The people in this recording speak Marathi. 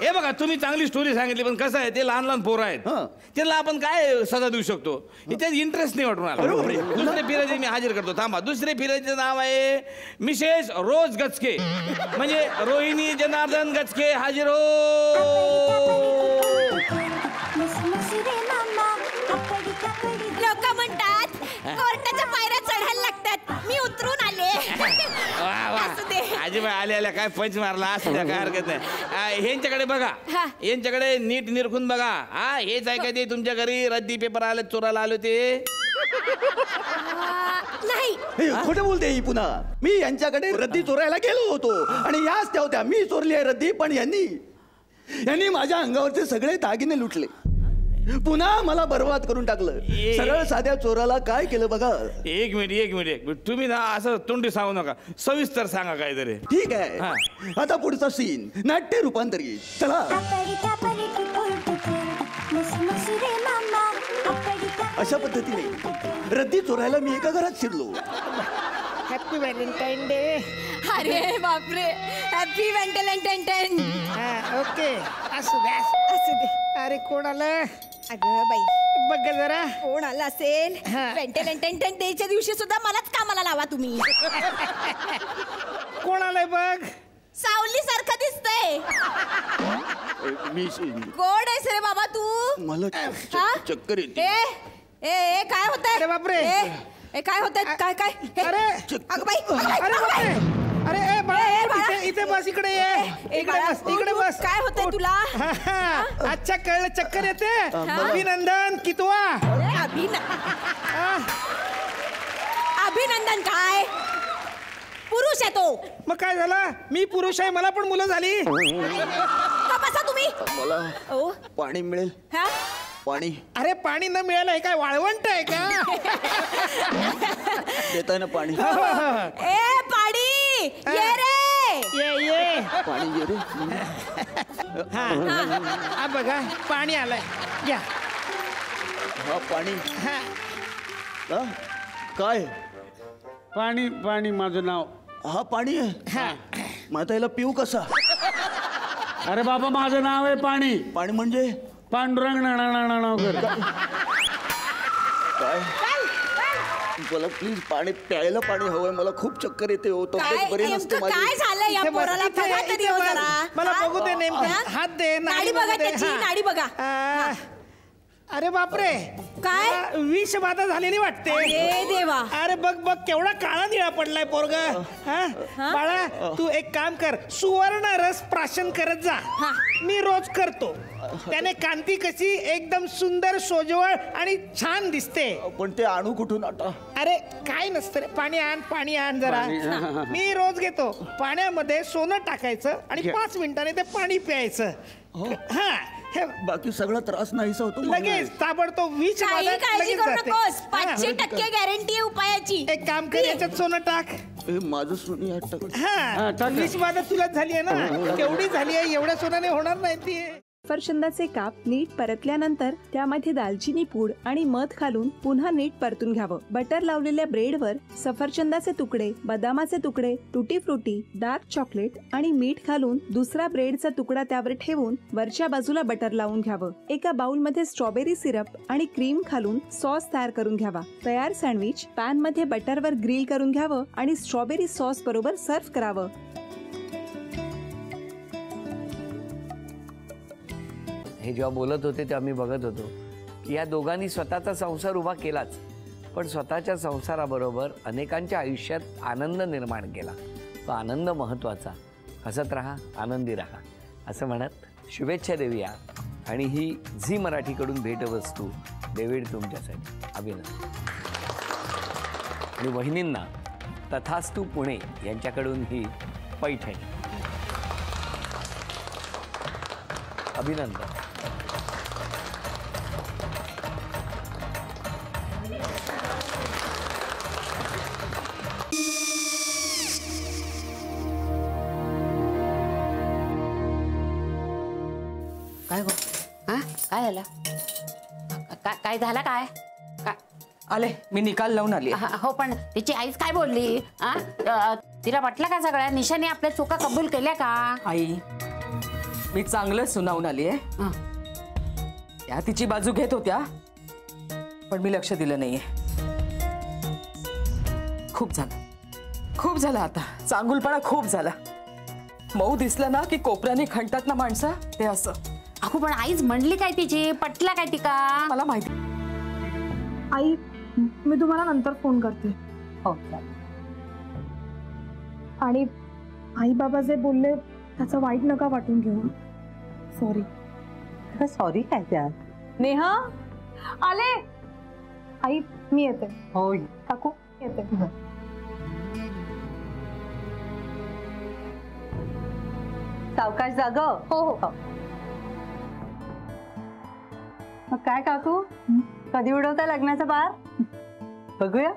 हे बघा तुम्ही चांगली स्टोरी सांगितली पण कसं आहे ते लहान लहान पोरं आहेत त्यांना आपण काय सजा देऊ शकतो त्यात इंटरेस्ट नाही वाटून आला. दुसरे फिरायचे मी हाजीर करतो थांबा. दुसरे फिरायचे नाव आहे मिसेस रोज गचके म्हणजे रोहिणी जनार्दन गचके हाजीर हो. लोक म्हणतात कोर्टाच्या पायऱ्या चढायला लागतात मी उतरून आले. आजीबाई आल्या आल्या काय पंच मारला असं काय हरकत नाही. यांच्याकडे बघा यांच्याकडे नीट निरखून बघा. हा हेच आहे का ते तुमच्या घरी रद्दी पेपर आले चोराला आले ते नाही. खोटं बोलते ही पुन्हा. मी यांच्याकडे रद्दी चोरायला गेलो होतो आणि याच त्या होत्या. मी चोरली आहे रद्दी पण यांनी माझ्या अंगावरचे सगळे दागिने लुटले. पुन्हा मला बर्बाद करून टाकलं. सरळ साध्या चोराला काय केलं बघा. एक मिनिट तुम्ही ना असं तोंडी सांगू नका सविस्तर सांगा काहीतरी. ठीक आहे आता पुढचा सीन नाट्य रूपांतरित. चला अशा पद्धतीने रद्दी चोरायला मी एका घरात शिरलो. Happy Valentine day. अरे बापरे हॅपी व्हॅलेंटाईन. ओके असू दे. अरे कोण आलं. अगं बाई बघ जरा कोण आलं असेल. व्हॅलेंटाईन डेच्या दिवशी सुद्धा मलाच कामाला लावा तुम्ही. कोण आलंय बघ. सावली सारखं दिसतंय. कोण आहेस रे बाबा तू. मला चक्कर येते. ए काय होतंय. अरे बापरे. ए काय होतंय काय काय. अरे अगं बाई अरे बापरे. अरे बाळा इथे बस. इकडे ये. इकडे बस. काय होतंय तुला. अच्छा कळलं चक्कर येते. अभिनंदन कितवा. अभिनंदन काय पुरुष आहे तो. मग काय झालं मी पुरुष आहे मला पण मुलं झाली. बसा तुम्ही. मला पाणी मिळेल. पाणी. अरे पाणी न मिळालं हे काय वाळवंट आहे का. देताय ना पाणी. ए पाणी ये रे. ये पाणी ये रे. हा बघा पाणी आलंय घ्या. हा पाणी. काय पाणी पाणी माझं नाव. हा पाणी आहे. माझा याला पिऊ कसा. अरे बाबा माझं नाव आहे पाणी. पाणी म्हणजे पांडुरंग नाणावकर. काय मला प्लीज पाणी प्यायला पाणी हवंय. मला खूप चक्कर येते हो. तब्येत बरी नसते माझी. काय झालं या पोराला बघा तरी हो जरा. मला बघू दे नेमकं. हात दे. नाडी बघा त्याची नाडी बघा. अरे बापरे काय विष बाधा झालेली वाटते. ए देवा. अरे बघ बघ केवढा काळा निळा पडलाय पोरग. बाळा तू एक काम कर सुवर्ण रस प्राशन करत जा. मी रोज करतो. त्याने कांती कशी एकदम सुंदर सोजवळ आणि छान दिसते. पण ते आणू कुठून आता. अरे काय नसतं रे. पाणी आण जरा. मी रोज घेतो. पाण्यामध्ये सोनं टाकायचं आणि 5 मिनिटांनी ते पाणी प्यायचं. बाकी सगळा त्रास नाहीसा होतो लगेच ताबडतोब विष काही काळजी करू नकोस. 500% गॅरंटी आहे उपायाची. एक काम कर याच्यात सोनं टाक. माझं सोनी टाक. हा विष बाधा तुलाच झाली आहे ना. केवढी झाली आहे एवढ्या सोन्याने होणार नाही ती. सफरचंदाचे काप नीट परतल्यानंतर त्यामध्ये दालचिनी पूड आणि मध घालून पुन्हा नीट परतून घ्यावं. बटर लावलेल्या ब्रेडवर सफरचंदाचे तुकडे, बदामाचे तुकडे, टुटी फ्रुटी, डार्क चॉकलेट आणि मीठ घालून दुसरा ब्रेडचा तुकडा त्यावर ठेवून वरच्या बाजूला बटर लावून घ्यावं. एका बाउलमध्ये स्ट्रॉबेरी सिरप आणि क्रीम घालून सॉस तयार करून घ्यावा. तयार सँडविच पॅन मध्ये बटरवर ग्रिल करून घ्यावं आणि स्ट्रॉबेरी सॉस बरोबर सर्व्ह करावं. हे जेव्हा बोलत होते तेव्हा मी बघत होतो की या दोघांनी स्वतःचा संसार उभा केलाच पण स्वतःच्या संसाराबरोबर अनेकांच्या आयुष्यात आनंद निर्माण केला. तो आनंद महत्त्वाचा. हसत राहा, आनंदी राहा असं म्हणत शुभेच्छा देऊया. आणि ही झी मराठीकडून भेटवस्तू डेव्हिड तुमच्यासाठी. अभिनंदन. आणि वहिनींना तथास्तू पुणे यांच्याकडून ही पैठणी. अभिनंदन. काय गो काय झालं काय झालं काय आले मी निकाल लावून आली. हो पण तिची आईच काय बोलली. तिला वाटलं का सगळ्या निशाने आपल्या चुका कबूल केल्या का. आई मी चांगलं सुनावून आली आहे. हं. त्या तिची बाजू घेत होत्या पण मी लक्ष दिलं नाहीये. खूप झालं आता. चांगुलपणा खूप झाला. मऊ दिसलं ना की कोपऱ्याने खणतात ना माणसं, ते असं. अहो पण आईच म्हणली काय तिची, पटला काय तिका? मला माहिती. आई मी तुम्हाला नंतर फोन करते. हो. आणि आई बाबा जे बोलले त्याचं वाईट नका वाटून घेऊ. सॉरी. सॉरी काय त्या? नेहा आले. आई मी येते. होय. काकू येते. सावकाश जाग. हो हो. मग काय काकू, कधी उडवता लग्नाचा बार? बघूया.